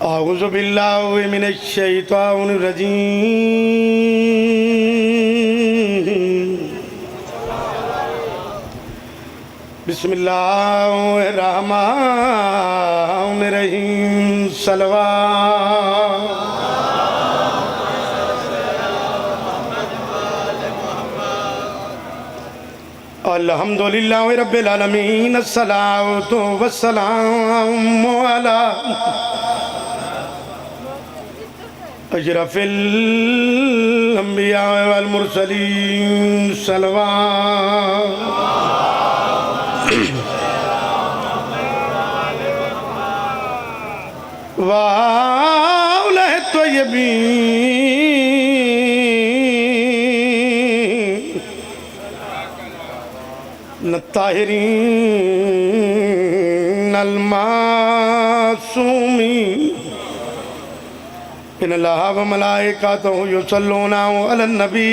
औज़ु बिल्लाहि मिनश शैतानिर रजीम। बिस्मिल्लाहिर रहमानिर रहीम। सलवात। अल्हम्दुलिल्लाहि रब्बिल आलमीन। अस्सलातु वस्सलामु अला अशरफिल अंबिया वल मुरसलीन। सलवात। वाउलह तय्यबीन ताहिरीन अल मासूमीन। इन्नल्लाह व मलाइकातहु युसल्लूना अलन नबी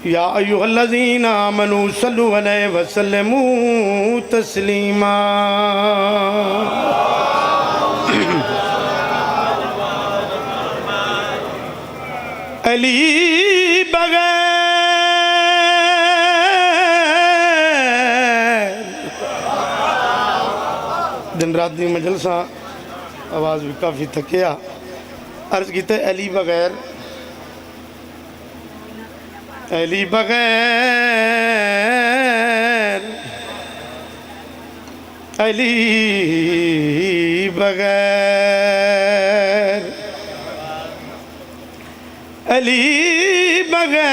या अय्युहल्लज़ीना आमनू सल्लु अलैहि व सल्लिमू तस्लीमा। अली बगैर दिन रात दी मजलसा आवाज़ भी काफ़ी थकिया। अर्ज किते अली बगैर, अली बगैर, अली बगैर, अली बगैर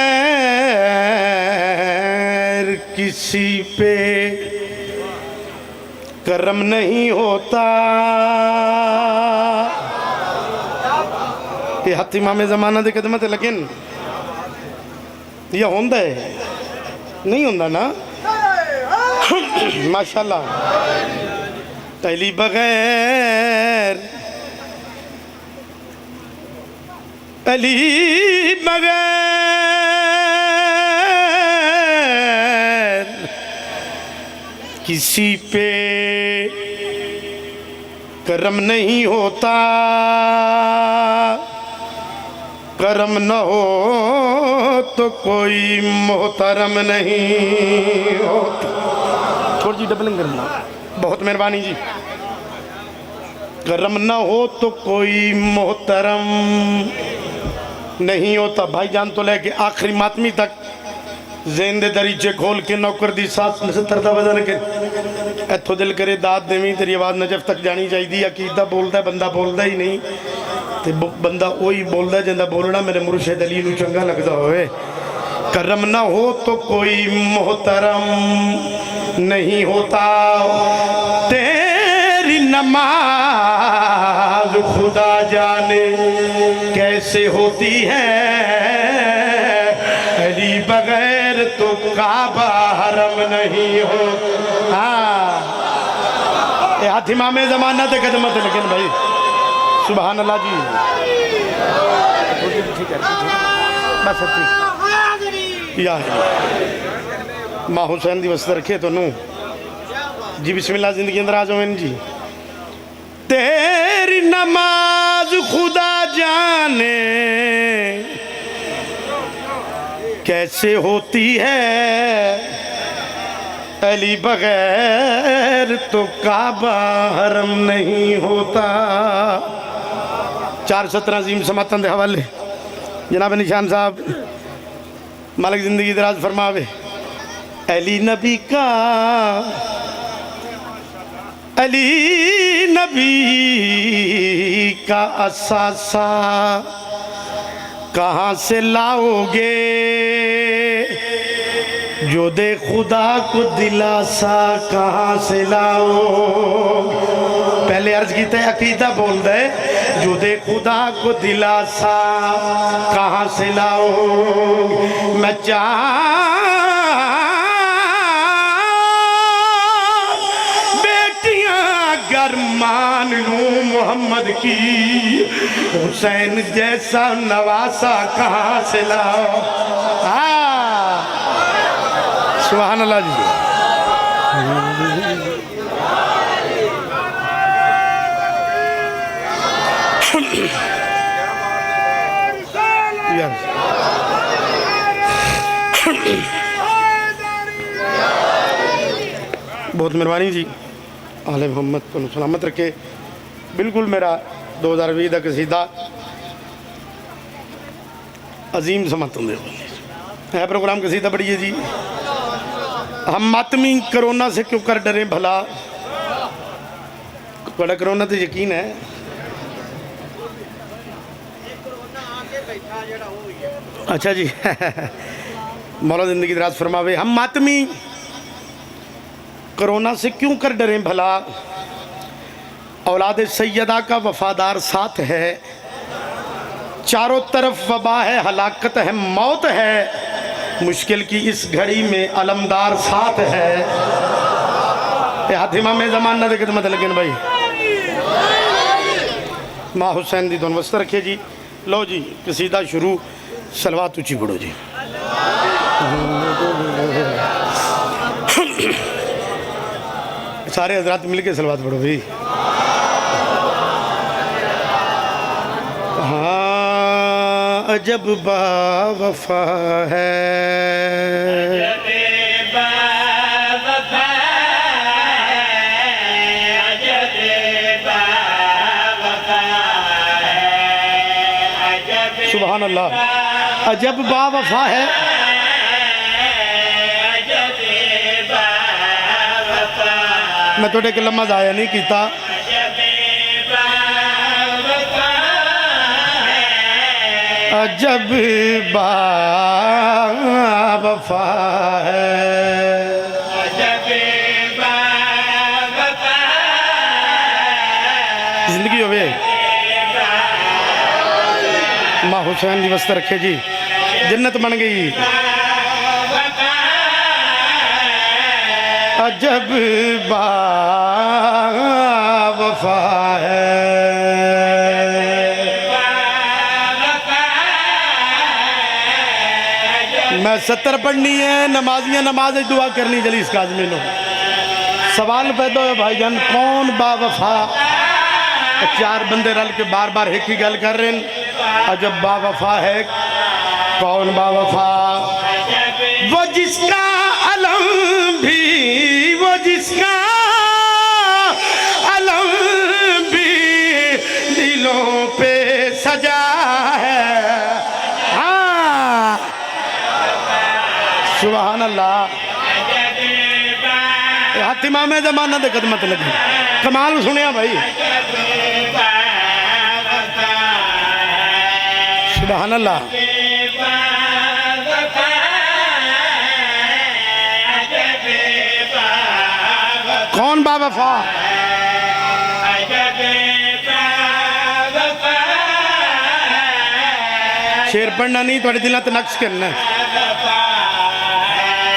किसी पे करम नहीं होता। ये हथ इमाम ज़माना दे कदम ते लगे ये होंदा है नहीं होंदा ना। माशाल्लाह। अली बगैर, अली बगैर किसी पे करम नहीं होता। करम न हो तो कोई मोहतरम नहीं होता। थोड़ी जी डबलिंग करना, बहुत मेहरबानी जी। करम न हो तो कोई मोहतरम नहीं होता। भाईजान तो लेके आखिरी मातमी तक जेंदे दरीचे खोल के नौकर दी साथ तरता बदल के इथों दिल करे दाद देवी तेरी आवाज़ नजफ तक जानी चाहिए। अकीदा बोलता बंदा बोलता ही नहीं तो बंदा वही बोलता जिंदा बोलना मेरे मुर्शिद अली नूं चंगा लगता होवे। करम ना हो तो कोई मोहतरम नहीं होता। तेरी नमाज खुदा जाने कैसे होती है। अली बगैर तो काबा हरम नहीं हो। हाँ हाथ इमाम ज़माना ते कदमत लेकिन भाई सुभान अल्लाह जी। ठीक है बस या माँ हुसैन दी वस्ते रखे तो नू जी। बिस्मिल्लाह जिंदगी अंदर आ जाओ जी। तेरी नमाज खुदा जाने कैसे होती है। अली बगैर तो काबा हरम नहीं होता। 417 अजीम समातन के हवाले जनाब निशान साहब मालिक जिंदगी दराज फरमावे। अली नबी का, अली नबी का असासा कहाँ से लाओगे। जो दे खुदा को दिलासा कहाँ से लाओ। पहले अर्ज की थे अकीदा बोल दे। जो दे खुदा को दिलासा कहाँ से लाओ। मैं बेटियां गर मान लूं मोहम्मद की। हुसैन जैसा नवासा कहाँ से लाओ। सुभान अल्लाह जी। बहुत मेहरबानी जी, आले मोहम्मद को सलामत रखे। बिल्कुल मेरा 2020 का कसीदा अजीम समत होंगे है प्रोग्राम कसीदा पढ़िए जी। हम मातमी कोरोना से क्यों कर डरे भला, बड़ा कोरोना तो यकीन है। अच्छा जी मौला जिंदगी दराज फरमावे। हम मातमी कोरोना से क्यों कर डरे भला, औलाद सैयदा का वफादार साथ है, चारों तरफ वबा है, हलाकत है, मौत है, मुश्किल की इस घड़ी में अलमदार साथ है। हाथिमा में जमाना देखे तो मत लगे भाई। माँ हुसैन दी दोनों वस्त रखे जी। लो जी कसीदा शुरू, सलवात ऊँची पढ़ो जी। सारे हजरात मिलके सलवात पढ़ो भाई। हाँ अजब बावफा है, सुभान अल्लाह। अजब बावफा है, मैं थोड़े के लम्हा जाया नहीं किया। अजब बावफा है, जिंदगी होवे। माँ हुसैन जी वस्त रखे जी, जन्नत बन गई। अजब बावफा है, मैं 70 पढ़नी है, नमाजियाँ नमाज दुआ करनी जली इस काज में लो। सवाल पैदा हो भाईजान कौन बावफा, चार बंदे रल के बार बार एक ही गल कर रहे हैं। अजब बावफा है, कौन बावफा, वो जिसका अलम भी, वो जिसका अलम भी दिलों पे सजा है। हाँ सुभान अल्लाह। हातिमा में जमाना दे कदमत लगे, कमाल सुनिया भाई। सुभान अल्लाह। कौन बावफा, शेर पढ़ना नहीं, थोड़े दिलों ते नक्श करना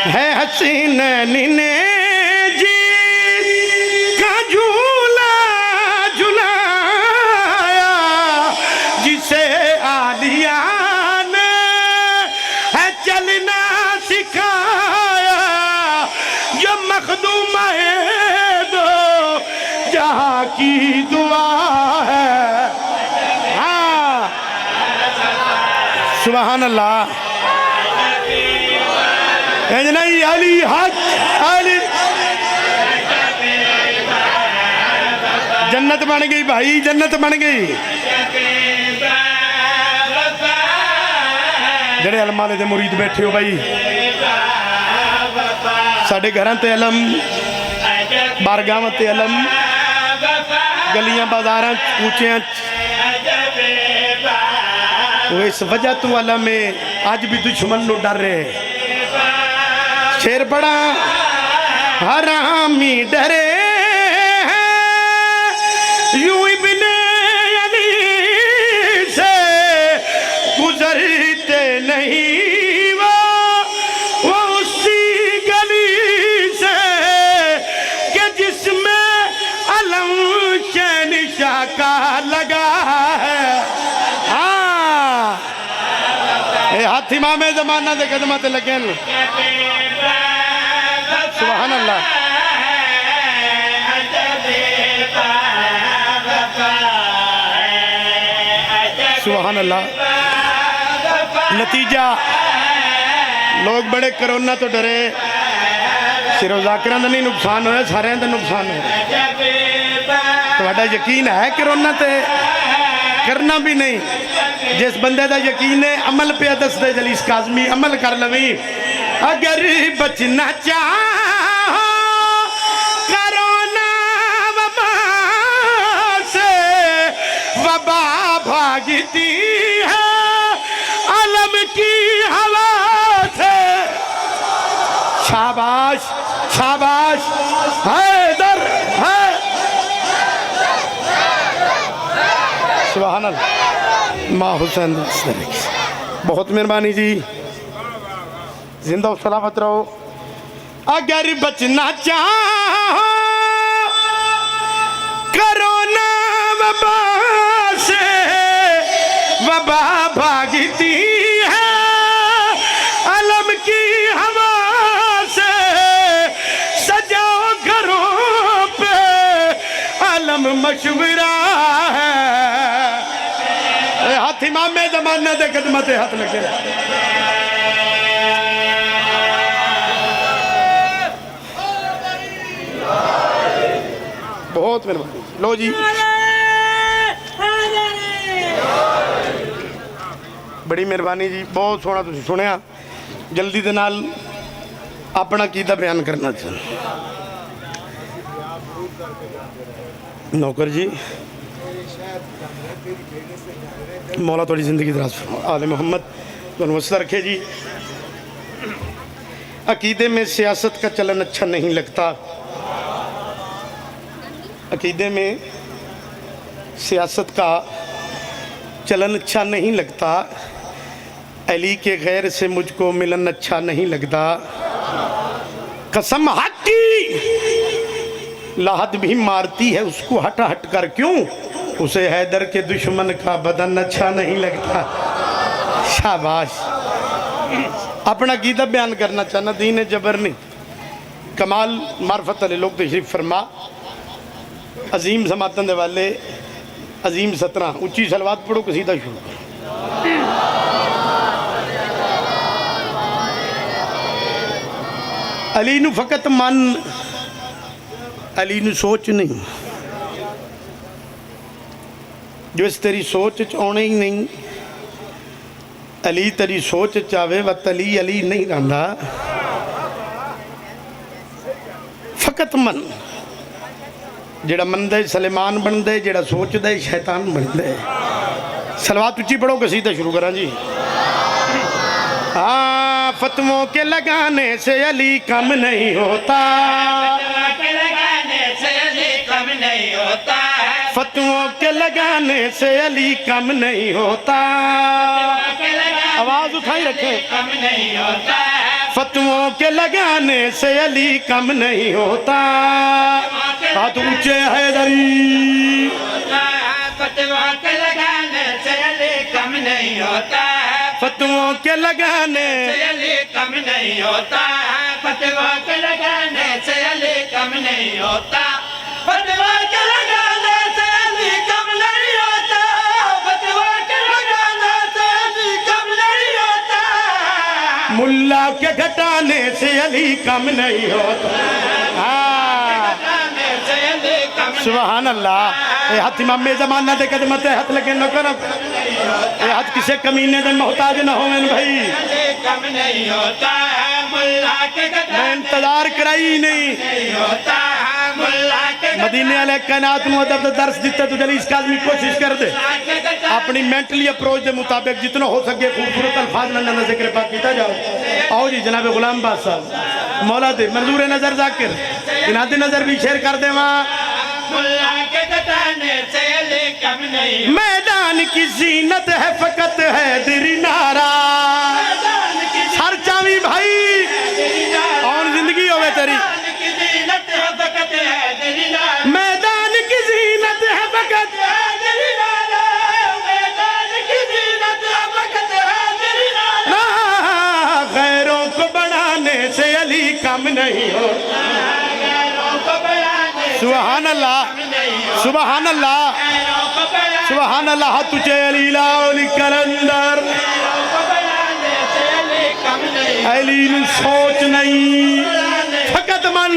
है। हसीन नीने जी का झूला झुलाया, जिसे आलिया ने है चलना सिखाया, जो मखदूम है दो जहाँ की दुआ है। हाँ सुभान अल्लाह। नहीं अली हक अली, जन्नत बन गई भाई, जन्नत बन गई। जड़े अलमा दे मुरीद बैठे हो भाई, साढ़े घर ते अलम, बारगाह ते अलम, गलियां बाजारां कूचियां, वो इस वजह तो अलम है आज भी दुश्मन नो डर रहे। शेर बड़ा हरामी डरे यूं इब्ने अली से गुजरते नहीं, वो उसी गली से कि जिसमें अलम शहंशाह का लगा है। हाँ हाथिमा में जमाना दे कदमत लगे। सुभान अल्लाह। सुभान अल्लाह। नतीजा लोग बड़े कोरोना तो डरे, सिर्फ जाकिरां दा नहीं नुकसान होया, सारिਆਂ ਦਾ नुकसान होया। ਤੁਹਾਡਾ यकीन है करोना ते करना भी नहीं। जिस बंदे का यकीन है अमल पे दसदे जलीस काज़मी अमल कर लवी। अगर बचना चाहो करोना वबा से, वबा भागती है अलम की हवा से। शाबाश शाबाश हैदर है। सुभान अल्लाह। माँ हुसैन बहुत मेहरबानी जी, जिंदा सलामत रहो। अगर बचना चाहो करोना वबा से, वबा भागती है अलम की हवा से। सजाओ घरों पे अलम मशवरा है। हाथ इमाम जमाना दे कदमते हाथ लगे। बहुत मेहरबानी। लो जी बड़ी मेहरबानी जी, बहुत सोहना तुसीं सुनिया। जल्दी दे नाल अपना कीदा बयान करना चाह। नौकर जी मौला थोड़ी ज़िंदगी दराज आले मोहम्मद तुहानू वस्ता रखे जी। अकीदे में सियासत का चलन अच्छा नहीं लगता। अकीदे में सियासत का चलन अच्छा नहीं लगता। अली के गैर से मुझको मिलन अच्छा नहीं लगता। कसम हक की लाहत भी मारती है उसको हट हट कर क्यों, उसे हैदर के दुश्मन का बदन अच्छा नहीं लगता। शाबाश। अपना गीता बयान करना चाहना, दीन जबर नहीं। कमाल मार्फत वाले लोग तशरीफ फरमा। अजीम समातन दे वाले अजीम सतना उच्ची सलवात पढ़ो कसीदा शुरू करो। अली नू फकत मन, अली नू सोच नहीं। जो इस तेरी सोच च आने ही नहीं। अली तेरी सोच च आवे वत अली अली नहीं रहा। फकत मन जेड़ा मनदे सलेमान बनदे, जेड़ा सोचदे शैतान बनदे। सलवात उच्ची पढ़ो कसीदा शुरू करा जी। हाँ फतवों के लगाने से अली कम नहीं होता। फतवों के लगाने से अली कम नहीं होता। आवाज उठाई रखे। फतवों के लगाने से अली कम नहीं होता। हाथ ऊंचे हैदरी। फतवों के लगाने से अली कम नहीं होता। फतवों के लगाने से अली कम नहीं होता। फतवों के लगाने से अली कम नहीं होता। फतवा के लगाने से अली कम नहीं होता। फतवा के लगाने से अली कम नहीं होता। मुल्ला के घटाने से अली कम नहीं होता। सुभान अल्लाह। हाथ इमाम जमाना दे कदमते हाथ लगे न करो। हाथ किसे कमीने दे मोहताज न हो भाई। कम नहीं होता। मुल्ला के मैं इंतजार कराई नहीं होता। मदीने वाले कायनात नूं अदब दा दर्स दिता तो जलीस काज़मी कोशिश कर दे अपनी मेंटली अप्रोच के मुताबिक जितना हो सके खूबसूरत अल्फाज नाल जिक्र पाक किया जाओ। आओ जी जनाब गुलाम बाद साहब मौला दे मंजूर नजर जाकिर इनादी नजर भी शेयर कर देवा। मैदान की जीनत है फकत है दिरी नारा। हर चावी भाई और जिंदगी होवे तेरी। मैदान की जीनत है फकत गैरों को बढ़ाने से अली कम नहीं हो। सुभान अल्लाह सुभान अल्लाह सुभान अल्लाह। तुझे अली लाउल कलंदर अली सोच नहीं फकत मन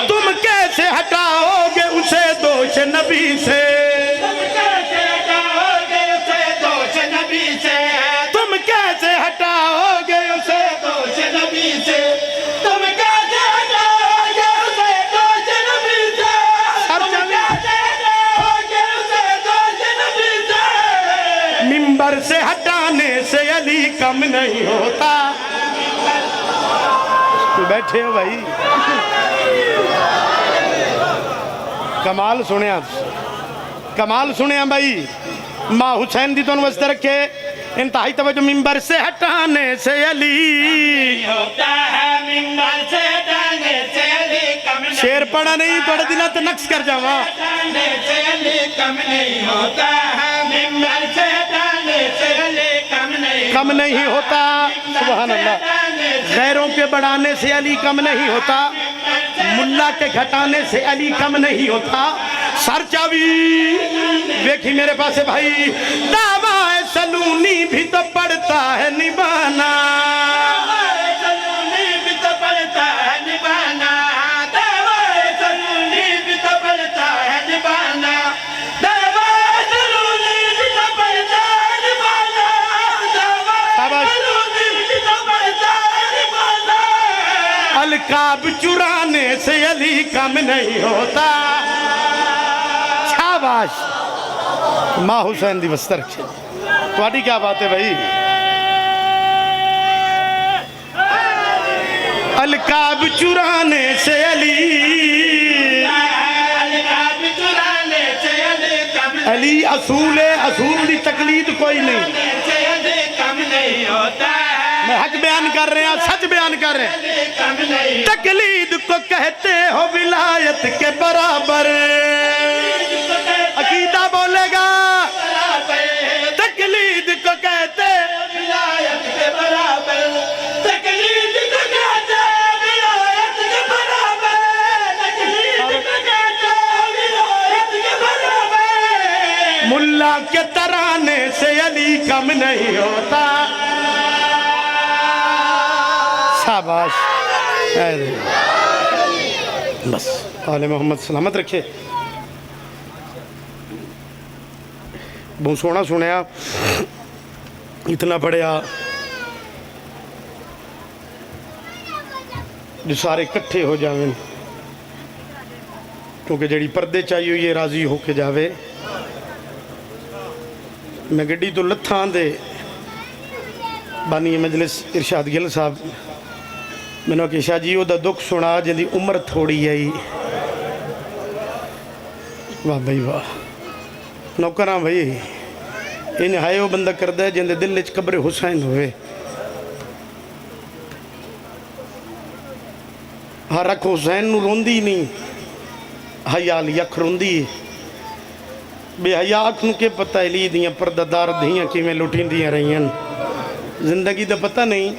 तुम कैसे हटाओगे उसे दोष नबी से, तुम कैसे हटाओगे उसे दोष नबी से, तुम कैसे हटाओगे उसे दोष नबी से, तुम कैसे हटाओगे उसे दोष नबी से। मिंबर से हटाने से अली कम नहीं होता। बैठे हो भाई, कमाल सुने, कमाल सुने भाई। माँ हुसैन दी तो वस्ते रखे इंतहाई तवज्जो। मिंबर से हटाने से अली होता है, मिंबर से हटाने से अली कम नहीं, शेर पढ़ा नहीं थोड़े दिन तो नक्श कर जावा। हटाने से अली कम नहीं होता है, मिंबर से हटाने से अली कम नहीं होता। सुभान अल्लाह। गैरों के बढ़ाने से अली कम नहीं होता, मुल्ला के घटाने से अली कम नहीं होता। सर चावी देखी मेरे पास है भाई, दावा सलूनी भी तो पड़ता है निभाना, सलूनी भी तो पड़ता है निभाना, दावा सलूनी भी तो पड़ता है निभाना, दावा सलूनी भी तो पड़ता है निभाना, दावा सलूनी भी तो पड़ता है निभाना। अलकाब चुराने से अली कम नहीं होता। शाबाश। माँ हुसैन दी बस्तर थोड़ी क्या बात है भाई। अलकाब चुराने से अली, अलकाब चुराने से अली असूल दी तकलीद कोई नहीं, कम नहीं होता। मैं हक बयान कर रहे हैं, सच बयान कर रहे हैं। तकलीद को कहते हो विलायत के बराबर, अकीदा बोलेगा। तकलीद को कहते विलायत के बराबर, तकलीद को कहते विलायत के बराबर, तकलीद को कहते विलायत के बराबर। मुल्ला के तराने से अली कम नहीं होता। शाबाश। बस आले मोहम्मद सलामत रखे। बहुत सोहना सुनिया, इतना पढ़िया जो सारे इकट्ठे हो जावे, क्योंकि जड़ी पर्दे चाहिए ये राजी होके जावे। मैं गड्डी तो लत्थां दे बानी मजलिस इरशाद गिल साहब मैंने कि शाह जी ओदा दुख सुना जिंदी उम्र थोड़ी आई। वाह भाई वाह। नौकरा भाई इन हाय वो बंदा करदा है जिंदे दिल च कब्र हुसैन होवे। हर अख हुसैन नूं रोंदी नहीं, हया ली अख रोंदी। बेहया अख नूं के पता अली दियां परदादार धियां किवें लुटिंदियां रहियां। जिंदगी दा पता नहीं,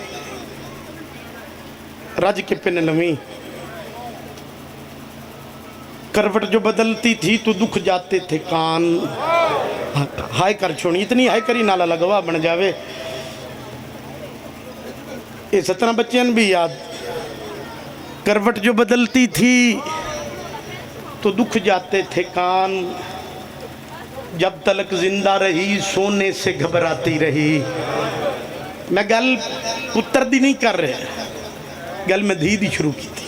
रज के पिन नवी। करवट जो बदलती थी तो दुख जाते थे कान। हाय कर छोड़ी, इतनी हाय करी नाला लगवा बन जावे। ये 17 बच्चन भी याद। करवट जो बदलती थी तो दुख जाते थे कान, जब तलक जिंदा रही सोने से घबराती रही। मैं गल पुत्र दी नहीं कर रहा, गल मैं धी दी शुरू की थी,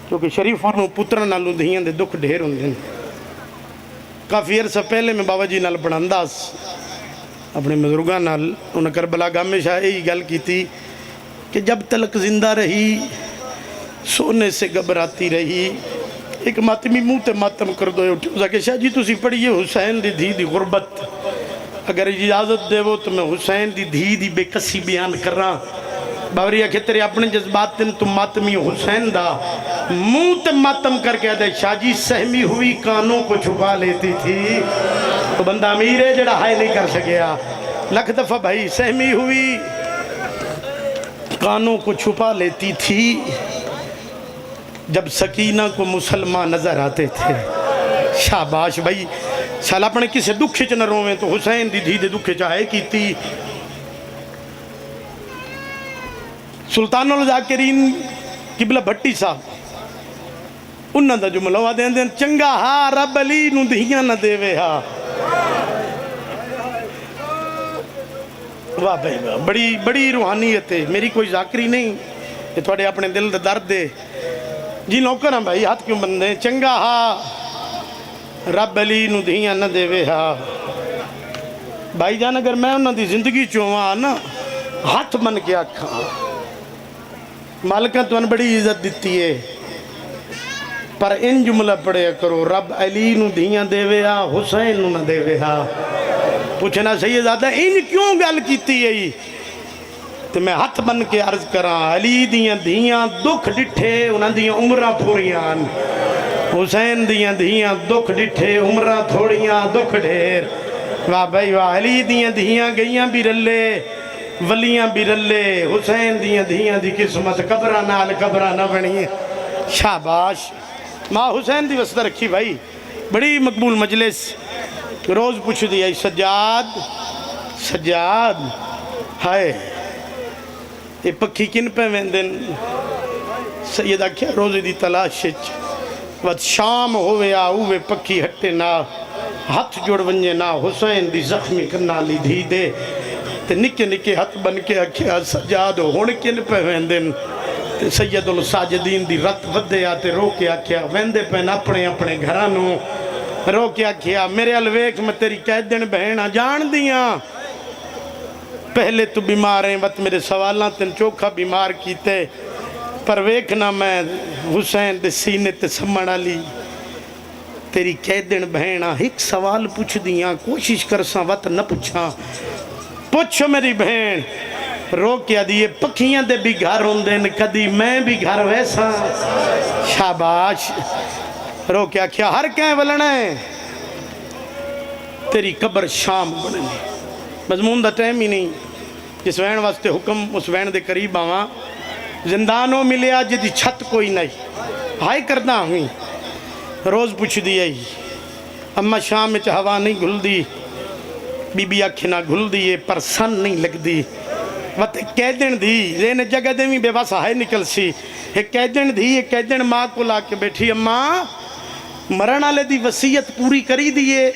क्योंकि शरीफों को पुत्र नालों धियां दे दुख ढेर होंदे। काफ़ी अरसा पहले मैं बाबा जी नाल पढ़ांदा अपने बजुर्गों नाल। उन्हें करबला गा हमेशा यही गल की थी कि जब तलक जिंदा रही सोने से घबराती रही। एक मातमी मुँह ते मातम कर दो उठा कि शाह जी तुसी पढ़िए हुसैन दी धी दी गुरबत। अगर इजाज़त देवो तो मैं हुसैन दी धी दी बेकसी बयान करा। बाबरी आखे तेरे अपने जज्बात दिन तुम मातमी हुसैन दा मुँह ते मातम करके आदे शाह जी सहमी हुई कानों को छुपा लेती थी। तो बंदा अमीर है जड़ा हाय नहीं कर सकिया। लख दफ़ा भाई सहमी हुई कानों को छुपा लेती थी जब सकीना को मुसलमान नजर आते थे। शाबाश भाई। साल अपने किसी दुख च न रोवे तो हुसैन दी धी दे दुख च आए की। सुल्तानुल जाकिरीन किबला भट्टी साहब उन्होंने का जुमला वा देंदे चंगा हा रब अली नूं धीआं ना देवे हा। वाह भाई वाह, बड़ी बड़ी रूहानीयत है। मेरी कोई जाकरी नहीं, ये थोड़े अपने दिल का दर्द है जी। नौकर हाँ भाई, हाथ क्यों बंदे। चंगा हा रब अली नूं धीआं ना देवे हा। भाई जान अगर मैं उन्होंने जिंदगी चोवा ना, हाथ बन के आखा मालिका तुहानू बड़ी इज्जत दी है, पर इन जुमला पढ़िया करो रब अली नूं धीआं देवे हा, हुसैन नूं ना देवे हा। पूछना सही ज़्यादा इन क्यों गल कीती है? तो मैं हथ बन के अर्ज करा अली दियां धीआं दुख डिठे उन्हां दियां उमरां पूरियां, हुसैन दियां धीआं दुख डिठे उमरां थोड़ियां दुख ढेर। वाह भाई वाह, अली दियां धीआं गईयां भी रले वलियां भी रले, हुसैन दियां धीआं दी किस्मत कबरां नाल कबरां ना बनी। शाबाश। माँ हुसैन दी वसत रखी भाई, बड़ी मकबूल मजलिस। रोज़ पुछदी आई सज्जाद सज्जाद हाय ये पक्षी किन पे वेंदे? सैयद आख्या रोज़े दी तलाश वत शाम होवे आवे पक्षी हटे ना, हथ जुड़ वंजे ना हुसैन दी जख्मी कन्ना ली धी दे। ते निके निके हथ बन के आख्या सज्जाद हुण किन पे वेंदे? ते सैयदुल साजिदीन दी रत वधिया ते रो के आख्या वेंदे पैन अपने अपने घरां नूं। रो के आख्या मेरे अल वेख मैं तेरी कैदन बहन आ जान दियां, पहले तू बीमार है वत मेरे सवालों तेन चोखा बीमार कीते, पर वेखना मैं हुसैन दे सीने ते सम्मण वाली तेरी कैदन बहन आ। एक सवाल पुछ दियां कोशिश कर सा वत न पूछा, पुछ मेरी बहन। रो के दिए पखियां दे भी घर होंदे न, कदी मैं भी घर वैसा। शाबाश। रो के आख्या हर क्या वलना है तेरी कब्र शाम बननी। मजमून का टाइम ही नहीं, जिस वैन वास्ते हुक्म उस वैन के करीब आवा। जिंदानो मिलिया जिदी छत कोई नहीं, हाय करदा हुई। रोज़ पुछदी आई अम्मा शाम च हवा नहीं घुलदी, बीबी आखे ना घुलदी है पर सन नहीं लगती। वत कैदन दी रेन जगह दे भी बेबस हाय निकल सी। एक कैदन दी एक कैदन माँ को ला के बैठी, अम्मा मरण वाले दी वसीयत पूरी करी दिए।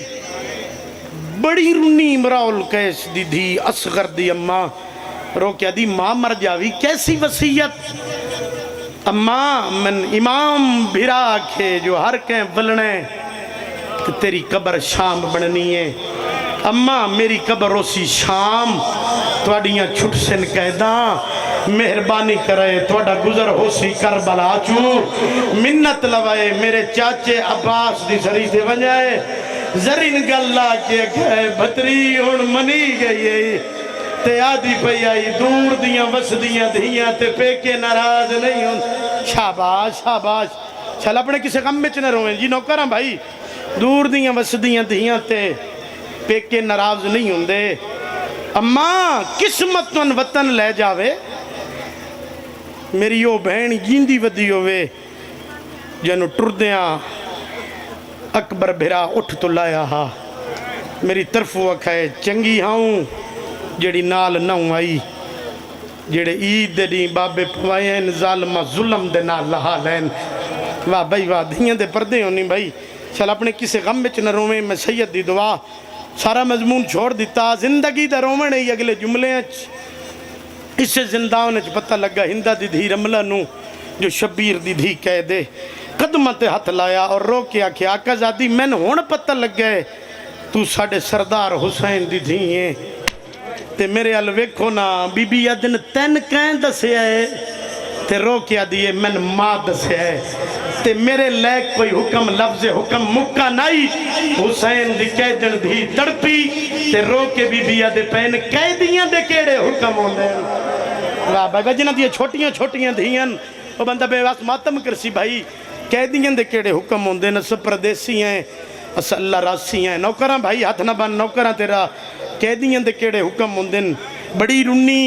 बड़ी रुनी इमराउल कैस दी धी असगर दी अम्मा रो क्या दी माँ मर जावी कैसी वसीयत? अम्मा मन इमाम भिरा के जो हर कह बलने कि तेरी कब्र शाम बननी है। अम्मा मेरी कब्र उसी शाम थोड़ियाँ छुट सिन कैदा, मेहरबानी करे थोड़ा गुजर हो सी करबला चू। मिन्नत लवाए मेरे चाचे अब्बास दी सरी से वजाए, जरीन गल्ला के गए भतरी हुण मनी गई ते आदि पई आई दूर दियां वसदियां धियां ते पेके नाराज नहीं हों। शाबाश शाबाश। चल अपने किसी गम में न रोवें जी नौकर भाई। दूर दियां वसदियां धियां ते पेके नाराज नहीं होंदे। अम्मा किस्मत तुन वतन ले जावे, मेरी वो बहन जींदी वधी होवे जनु टुरदियां अकबर भिरा उठ तो लाया हा। मेरी तरफों आखाए चंगी हाऊं जड़ी नाल नऊ आई, जेड़े ईद दे दी बाबे पवाए जालमा जुल्म दे नाल लहा लैन। वाह भाई वाह, धियां दे पर्दे होनी भाई। चल अपने किसी गम में न रोवें। मैं सैयद दी दुआ सारा मजमून छोड़ दिता, जिंदगी दा रोवण ही अगले जुमले इससे जिंदावन पता लगा हिंदा दी धी रमला नू जो शबीर दी धी कह दे। कदम ते हथ लाया और रो के आख्या आकाजादी मैन हुण पता लगे तू साडे सरदार हुसैन दी धी है। ते मेरे अल वेखो ना बीबी अदन तैन कैं दसिया है ते रो के आदिए मैन मां दसिया है। ते मेरे लैक कोई हुक्म लफ्ज हुक्म मुक्का नहीं। हुसैन दी कैदन धी तड़पी ते रो के बीबी आदे पैन कैदियां दे केड़े हुक्म होंदे। वाह भाई, जिन्हां दी छोटियां छोटियां धीयन वो बंदा बेवस मातम करसी भाई। कैदियां दे केड़े हुक्म होंदे न, सब परदेसी हैं अस अल्लाह रासी हैं। नौकरां भाई हथ ना बन नौकरां तेरा, कैदियां दे केड़े हुक्म होंदे न। बड़ी रुन्नी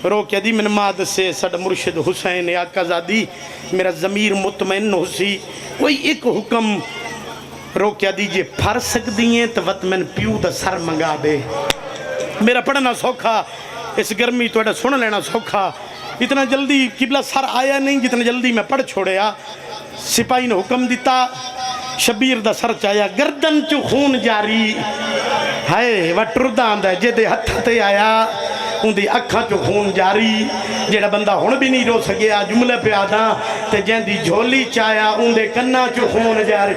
रो के दी मैंने माँ दसे साडा मुर्शिद हुसैन आकाजादी मेरा ज़मीर मुतमैन हो सी कोई एक हुक्म रो के दी जे फर सकती हैं तो वत मैंने प्यू दा सर मंगा दे। मेरा पढ़ना सौखा इस गर्मी थोड़ा सुन लेना सौखा। इतना जल्दी किबला सर आया नहीं जितना जल्दी मैं पढ़ छोड़िया। सिपाही ने हुक्म दिता, शबीर दा सर चाया, गर्दन चो खून जारी है वह टुरदा आंदा जेदे हथ ते आया उनकी अखा चो खून जारी। जेड़ा बंदा हुण भी नहीं रो सकिया जुमले पे आदा ते जैंदी झोली चाया उनके कन्ना चो खून जारी।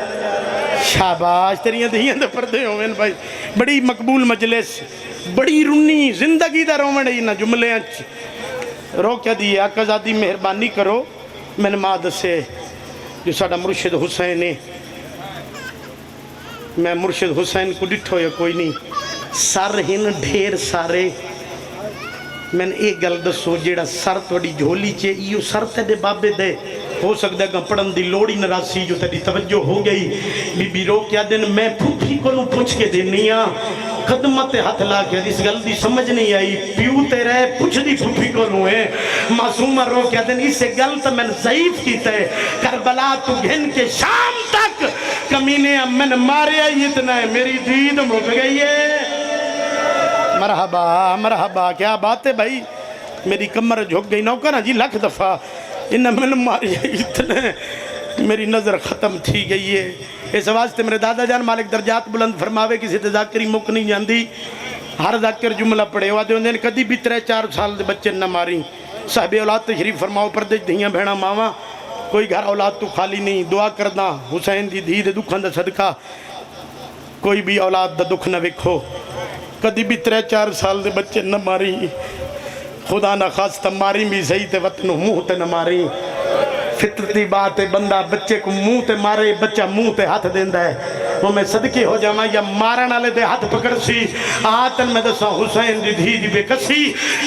शाबाश तेरिया दहियां दे पर्दे होवेन भाई। बड़ी मकबूल मजलिस, बड़ी रुनी जिंदगी दा रोवण इन्हां जुमलियां च। रोक्या दी आकाज़ादी मेहरबानी करो। मैंने माँ दसे जो साडा मुर्शिद हुसैन है, मैं मुर्शिद हुसैन को डिठो या कोई नहीं, सर हिन ढेर सारे। मैंने एक गल दसो, जेड़ा सर थोड़ी झोली च इो सर तेरे बाबे दे हो सकता है पढ़न की लोड़ ही नरासी जो तेरी तवज्जो हो गई। बीबी रो क्या दिन मैं फूफी को पूछ के देनी हाँ, कदम ते हथ ला के इस गल की समझ नहीं आई। प्यू तेरा पुछदी फूफी को है। मासूमा रो क्या दिन इस गल तो मैंने ज़ईफ किया है। करबला तू घिन के शाम तक कमीने मैंने मारे इतना है, मेरी दीद मुक गई है। मरहबा मरहबा, क्या बात है भाई। मेरी कमर झुक गई नौकर जी लख दफ़ा इन मैंने मारी इतने, मेरी नज़र ख़त्म थी गई है। इस वास्ते मेरे दादा जान मालिक दर्जात बुलंद फरमावे, किसी ते जाकरी मुक नहीं जाती। हर जाकर जुमला पढ़े वादे होंगे कभी भी 3-4 साल के बच्चे न मारी। साहब औलाद तो शरीफ फरमाओ, परदे धियाँ भैणा मावा कोई घर औलाद तू खाली नहीं। दुआ करदा हुसैन की धी दे दुखों का सदका कोई भी औलाद का दुख न वेखो। कभी भी 3-4 साल के बच्चे न मारी। खुदा ना खास्ता मारी भी सही ते वतन मुँह ते न मारी। फितरती बात है, बंदा बच्चे को मुँह ते मारे, बच्चा मुँह ते हाथ देंदा है। वो मैं सदके हो जावा या मारन वाले दे हाथ पकड़ सी। आतन में दसा हुसैन दी धी दी बेकसी।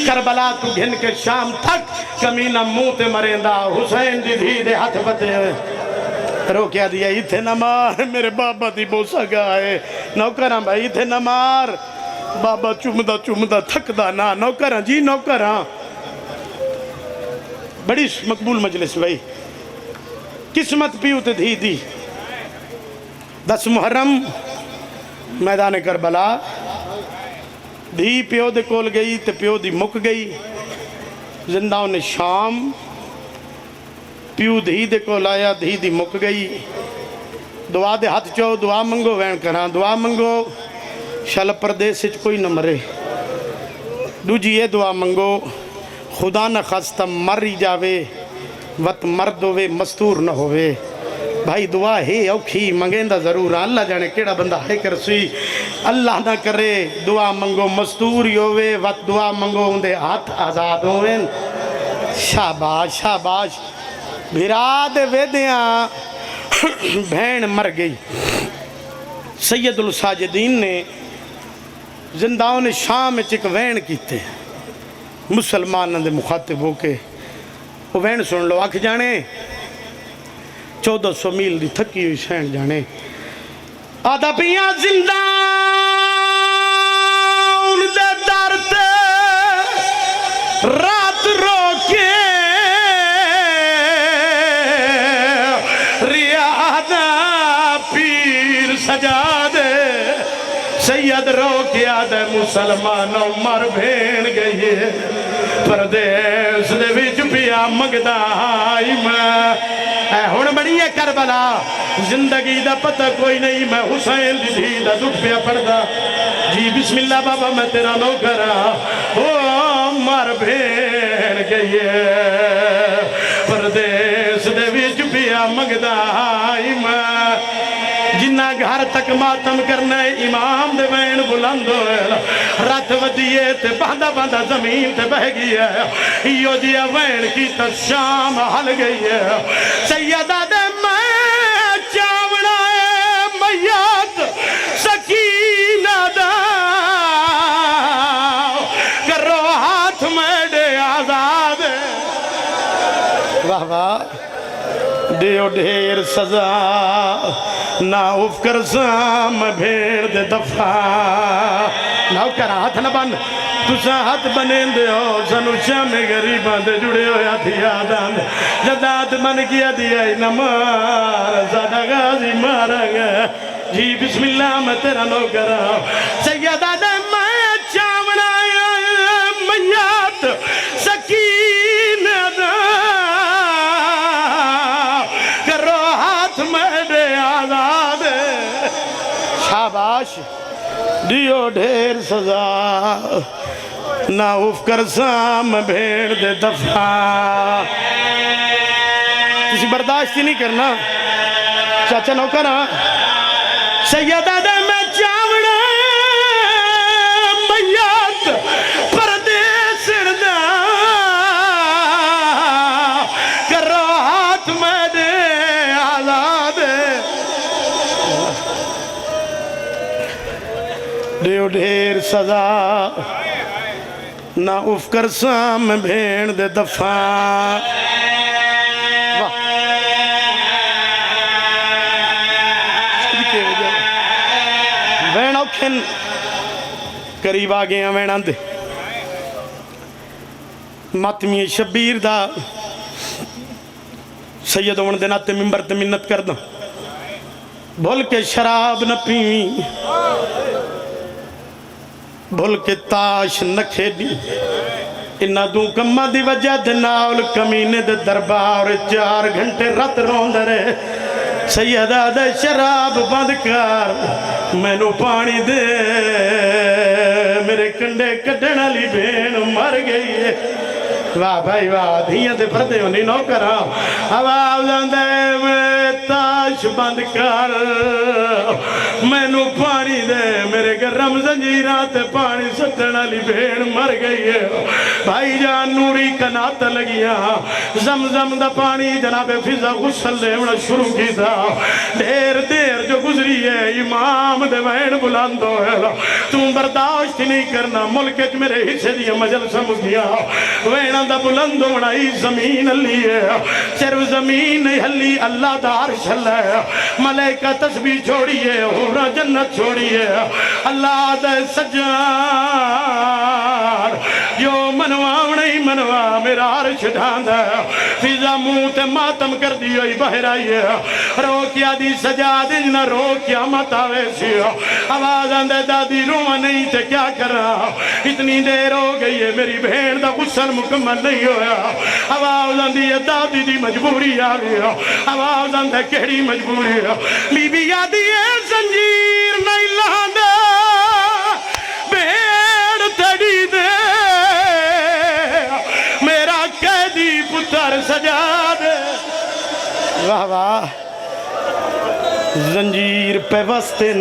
करबला तू घिन के शाम तक कमीना मुँह ते मरेंदा, हुसैन दी धी दे हाथ बते। रोकिया दिया इथे न मार, मेरे बाबा दी बोसा गाए नौकरा भाई इथे न मार। बाबा चुमदा चुमदा थकदा ना, नौकर जी नौकर। बड़ी मकबूल मजलिस भाई, किस्मत पीऊ ते धी दी। 10 मुहर्रम मैदान करबला, धी प्यो दे कोल गई ते प्यो दी मुक गई। जिंदा ने शाम प्यू धी दे कोल आया, धी दी मुक गई। दुआ दे हाथ चो दुआ मंगो, वैन करा दुआ मंगो शल परदेस कोई न मरे। दूजी ये दुआ मंगो, खुदा न खास्ता मर ही जावे, वत मर्द होवे मस्तूर न होवे। भाई दुआ है औखी, मंगेंदा जरूर अल्लाह जाने केड़ा बंदा है कर सी। अल्लाह ना करे दुआ मंगो मस्तूर ही होवे, वत दुआ मंगो उनके हाथ आज़ाद होवे। शाबाश शाबाश। विराद वेदिया भैन मर गई। सैयदुल साजिदीन ने जिंदाओं ने शाम एक वैन किते मुसलमानों के मुखातिब होके। वो वैन सुन लो, आख जाने 1400 मील की थकी हुई सैन जाने। आदा पिया जिंदा उनके दर ते रात रोके रियादा पीर सजा दे। सैयद रो के आदे मुसलमानों मर भेण गई परदेस दे विच पिया मंगदा आई मैं। हुण बड़ी है करबला, जिंदगी दा पता कोई नहीं। मैं हुसैन दी धी दा दुख पिया पढ़दा जी। बिस्मिल्लाह बाबा मैं तेरा नौकर ओ मर भेण गई परदेस दे विच पिया मंगदा आई मैं। जिन्ना घर तक मातम करना इमाम दे वैन बुलंद रथ वधिए ते बांधा बांधा जमीन ते बह गई है। इो जी वैन की तो शाम हल गई है। सैयदा दे मैं चावड़ा मैयत सकीना दा करो हाथ मेरे आजाद। वाह वाह। दियो ढेर सजा ना उफकर साम भेड़ दे दफा। नौकर हाथ न बन तुसा हाथ बने दो सनुषा में गरीबा दे जुड़े हो याद जदात मन किया दिया न मार सादा गाजी मारेंगे जी। बिस्मिल्लाह मैं तेरा नौकर सैयदा दे मैं चावड़ा मैयत सकीन शाबाश दियो ढेर सजा ना उफ कर साम भेड़ दे दफा किसी बर्दाश्त ही नहीं करना चाचा नौकर सैयदा दे मैं चावड़ा मैयत परदेस दा करो हाथ में दे आजाद दियो ढेर सजा ना उफ कर साम भेड़ दे दफा वैन औखन करीब आ गए वैना दे मातमी शबीर दा सैयद होने दे नाते मिंबर ते मिन्नत करदा भुल के शराब न पीवी भुल के ताश न खेडी इन्ना दू कम्मा दी वजह दे नाल कमीने दे दरबार 4 घंटे रात रोंदे रहे सैयदा दे शराब बंद कर मैनू पानी दे मेरे कंडे कड्ढण वाली भेण मर गई है वाह भाई वाह धियां ते फरदे होनी नौकर आवाज आंदे ताश बंद कर मैनू पानी दे मेरे गरम जंजीरा ते पानी सटण वाली भेण मर गई है भाई जान नूरी कनात लगिया जमजम दा पानी जनाबे फिजा गुसल लेवना शुरू कीता ढेर देर जो गुजरी है इमाम दे वैन बुलंद होया तू बर्दाश्त नहीं करना मुल्क च मेरे हिस्से दी मजलिस मुकिया वैना दा बुलंद होना ही जमीन हली है सिर्फ जमीन नहीं हली अल्लाह दा अर्श हला है मलाइका तस्बीह छोड़ी है हुरा जन्नत छोड़ी है अल्लाह दे सज्जान जो मनवावना ही मनवा मेरा अर्श ढांदा फिजा मुंह ते मातम कर दी हुई बाहर आई है रोकिया दी सजा दे न रोकिया मत आवे सी आवाज आंदे दादी रोवा नहीं ते क्या करा इतनी देर हो गई है मेरी भेड़ दा गुस्सा मुकम्मल नहीं होया आवाज आंदी है दादी दी मजबूरी आ गई आवाज आंदा केड़ी मजबूरी है बीबी आदी है जंजीर नहीं लांदा भेड़ तड़ी दे मेरा कैदी पुत्र सजा दे वाह वाह जंजीर पे वस्तिन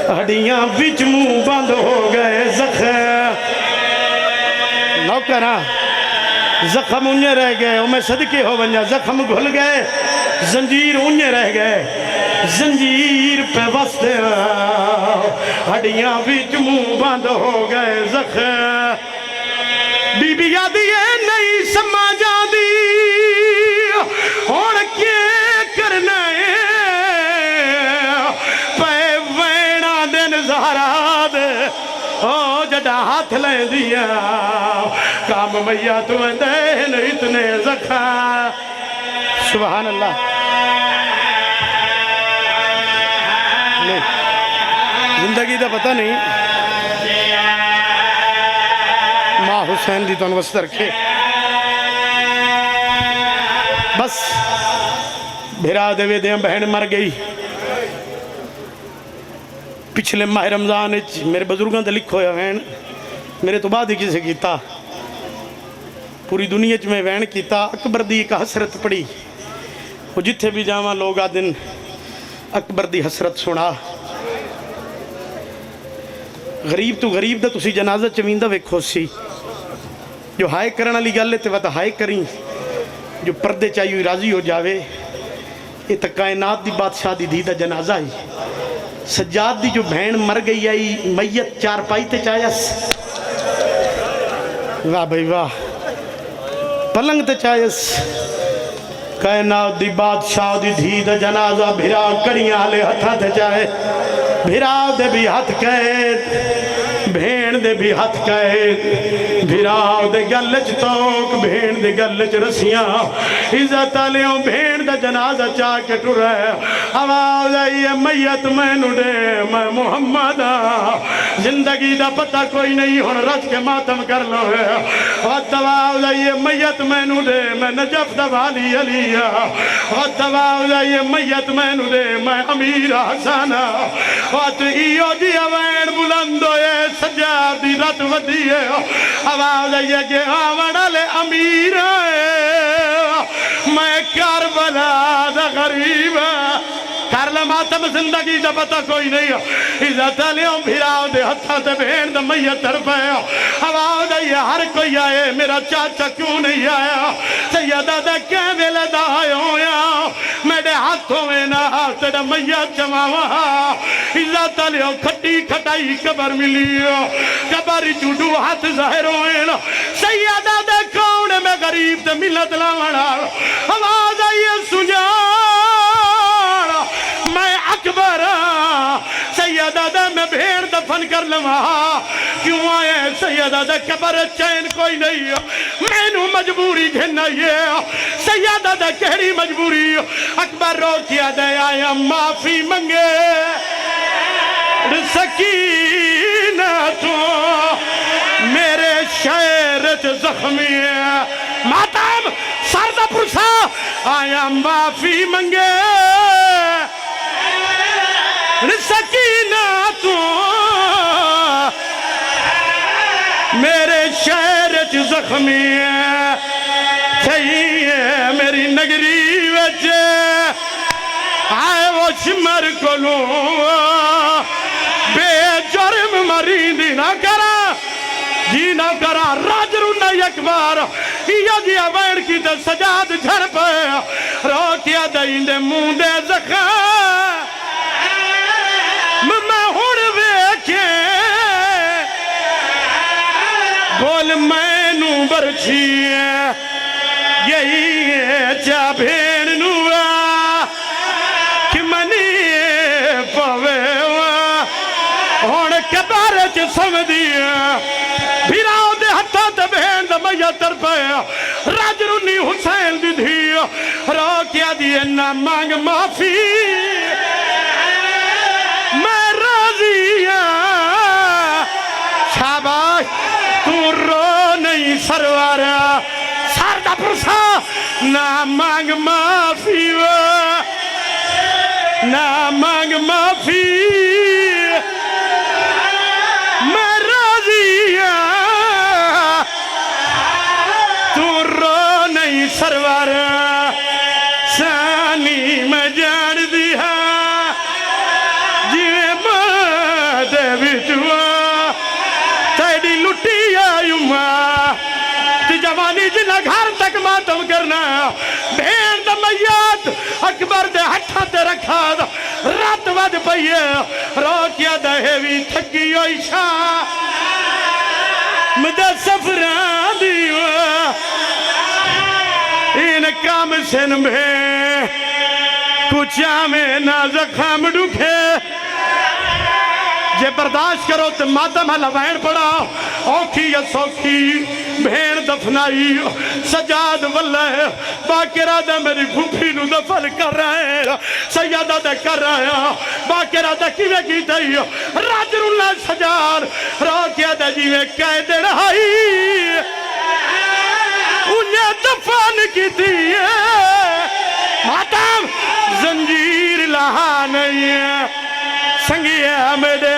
हड्डियां बिच मुंह बंद हो गए जख्म नौकरा जख्म उन्हें रह गए मैं सदके हो बना जख्म घुल गए जंजीर उन्हें रह गए जंजीर पे वस्ते हड्डियां बिच मुंह बंद हो गए जख्म बीबी आदी नहीं समा जाती हुण के करना जड़ा हाथ लेंदिया काम मैया तू देन इतने जखा सुभान अल्लाह नहीं जिंदगी का पता नहीं माँ हुसैन दी तुहानू वस्त रखे बस भिरा देवे दे बहन मर गई पिछले माह रमजान मेरे बजुर्गों से लिखो है वैन मेरे तो बाद ही किसे किया पूरी दुनिया च मैं वैन किया अकबर दी एक हसरत पढ़ी वो जिथे भी जावा लोग आ दिन अकबर दी हसरत सुना गरीब तो गरीब का तुसी जनाजा चवींदा वेखो सी जो हाय करने वाली गल है तो वह हाय करी जो पर्दे चाहिए राजी हो जावे ये तो कायनात दी बादशाह दी धी दा जनाजा ही सज्जाद दी जो बहन मर गई आई मैयत चारपाई ते चायस वाह भाई वाह पलंग ते चायस कायनात दी बादशाह दी धी दा जनाजा भिरा कड़ियां वाले हथा ते चाहे भिरा दे भी हथ कहे भेड़ दे भी हथ कहे भिरा दे गल च तोक भेड़ दे गल च रस्सियां इज्जत आलियों भेड़ दा जनाजा चा के टुरा आवाज आई है मैयत मैनू दे मैं मुहम्मद जिंदगी दा पता कोई नहीं हुण रज के मातम कर लो आवाज आई है मैयत मैनू दे मैं नजफ दा वाली अलिया आवाज आई है मैयत मैनू दे मैं अमीर हसन बात इो जी अवैन बुलंद होए सजाद दी रत वधी है आवाज आई है कि आवन वाले अमीर मैं करबला दा गरीब कर ले मातम जिंदगी का पता कोई नहीं इज्जत लियो फिराओ दे हथा ते भेड़ द मैयत पे आवाज आई हर कोई आए मेरा चाचा क्यों नहीं आया सैयदा दे के वेले दा होया मेरे हाथों में ना तेरा मैयत जमावा इज्जत लियो खट्टी खटाई कबर मिली कबर चूडू हाथ जाहिर होए सैयदा दे कौन में गरीब ते मिलत लावना आवाज आई सुजा मैं अकबर सैयदा दा मैं भेड़ दफन कर लवा क्यों आए सैयदा दा कबर चैन कोई नहीं मैनू मजबूरी घेना ये सैयदा दा केड़ी मजबूरी अकबर रो किया दे आया माफी मंगे सकीना तो मेरे शहर च जख्मी है मातम सरदा पुरसा आया माफी मंगे सकीना तू मेरे शहर च जख्मी है मेरी नगरी विच आए वो सिमर कोलों बेजुर्म मरी दी ना करा जी ना करा राजरू नहीं अकबर इो जी अवैन की तो सजाद झड़ पे रोटिया दई दे मुंह दे जख्म मैं हुण वेखे बोल मैनू बरछी यही चा भेड़ नू कि मनी पवे हुण कबार च समझी फिराओ दे हथा ते भेड़ द मैया तरपे राजरूनी हुसैन दी धी रो क्या दिए ना मांग माफी शाबाश तू रो नहीं सरवार सरदा पुरसा ना मांग माफी ना मांग माफी मैं राजी तू रो नहीं सरवार सानी मैं जान दिया जिवे मां बिचुआ तेरी लुटी आयुमा जवानी जिना घर तक मातम करना भेड़ द मैयत अकबर दे हथा ते रखा रात वध पई रो क्या दहेवी थकी होई शाह मुझे सफरा दी इन काम सिन में कुचा में ना जख्म दुखे जे बर्दाश्त करो तो मातम हल वैन पड़ा औखी या सौखी भेड़ दफनाई सजाद वल्ले बाकेरा दे मेरी फूफी नू दफन कर रहे सैयदा दे कर रहे बाकेरा दे किवें कीती राजरूला सजाद रो क्या दे जिवें कह देना आई उन्हें दफन कीती मातम जंजीर लहा नहीं संगिया मेरे